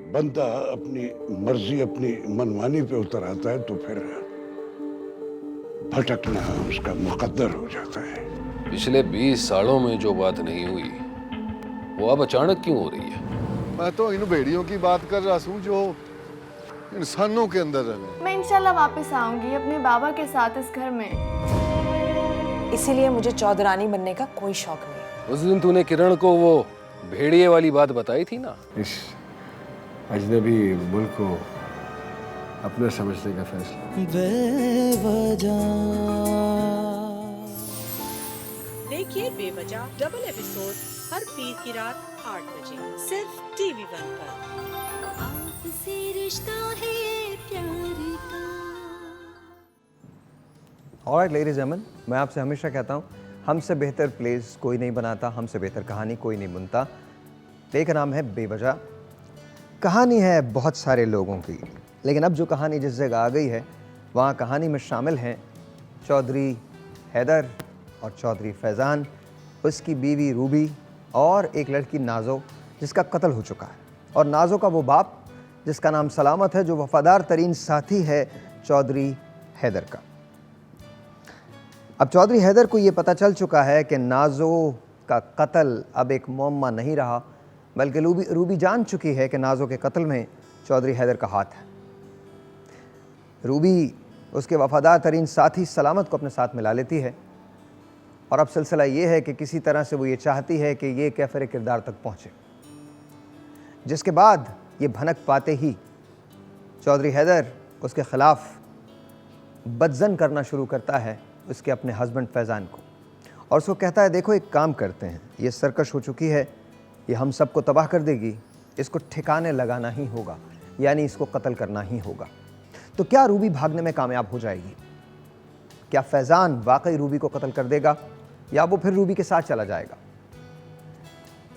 बंदा अपनी मर्जी अपनी मनमानी पे उतर आता है तो फिर भटकना उसका मुकद्दर हो जाता है। पिछले 20 सालों में जो बात नहीं हुई वो अब अचानक क्यों हो रही है? मैं तो इन भेड़ियों की बात कर रहा हूँ जो इंसानों के अंदर रहे। मैं इंशाल्लाह वापस आऊंगी अपने बाबा के साथ इस घर में। इसीलिए मुझे चौधरानी बनने का कोई शौक नहीं। उस दिन तूने किरण को वो भेड़िए वाली बात बताई थी ना। इस अजनबी मुल्क को अपना समझने का फैसला। देखिए बेवजह डबल एपिसोड हर पीर की रात 8 बजे सिर्फ TV1 पर। आपसे रिश्ता है प्यार का। ऑलराइट लेडीज एंड जेंटलमैन, मैं आपसे हमेशा कहता हूँ हमसे बेहतर प्लेस कोई नहीं बनाता, हमसे बेहतर कहानी कोई नहीं बुनता। प्ले का नाम है बेवजह। कहानी है बहुत सारे लोगों की, लेकिन अब जो कहानी जिस जगह आ गई है वहाँ कहानी में शामिल हैं चौधरी हैदर और चौधरी फैज़ान, उसकी बीवी रूबी और एक लड़की नाज़ो जिसका कत्ल हो चुका है, और नाज़ो का वो बाप जिसका नाम सलामत है, जो वफ़ादार तरीन साथी है चौधरी हैदर का। अब चौधरी हैदर को ये पता चल चुका है कि नाज़ो का कत्ल अब एक मुअम्मा नहीं रहा, बल्कि रूबी जान चुकी है कि नाज़ो के कत्ल में चौधरी हैदर का हाथ है। रूबी उसके वफ़ादार तरीन साथी सलामत को अपने साथ मिला लेती है, और अब सिलसिला ये है कि किसी तरह से वो ये चाहती है कि ये कैफर किरदार तक पहुँचे, जिसके बाद ये भनक पाते ही चौधरी हैदर उसके ख़िलाफ़ बदज़न करना शुरू करता है उसके अपने हस्बैंड फैज़ान को, और उसको कहता है देखो एक काम करते हैं, ये सरकश हो चुकी है, ये हम सबको तबाह कर देगी, इसको ठिकाने लगाना ही होगा, यानी इसको कत्ल करना ही होगा। तो क्या रूबी भागने में कामयाब हो जाएगी? क्या फैज़ान वाकई रूबी को कत्ल कर देगा, या वो फिर रूबी के साथ चला जाएगा?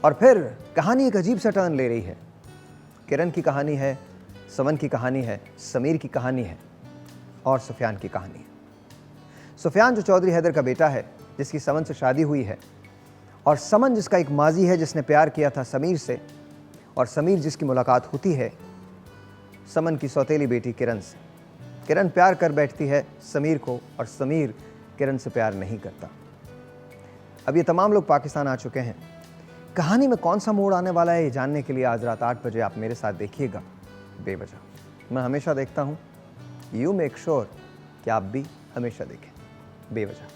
और फिर कहानी एक अजीब सा टर्न ले रही है। किरण की कहानी है, समन की कहानी है, समीर की कहानी है, और सुफियान की कहानी है। सुफियान जो चौधरी हैदर का बेटा है, जिसकी समन से शादी हुई है, और समन जिसका एक माजी है, जिसने प्यार किया था समीर से, और समीर जिसकी मुलाकात होती है समन की सौतेली बेटी किरण से। किरण प्यार कर बैठती है समीर को, और समीर किरण से प्यार नहीं करता। अब ये तमाम लोग पाकिस्तान आ चुके हैं। कहानी में कौन सा मोड़ आने वाला है ये जानने के लिए आज रात 8 बजे आप मेरे साथ देखिएगा बेवजह। मैं हमेशा देखता हूँ, यू मेक श्योर कि आप भी हमेशा देखें बेवजह।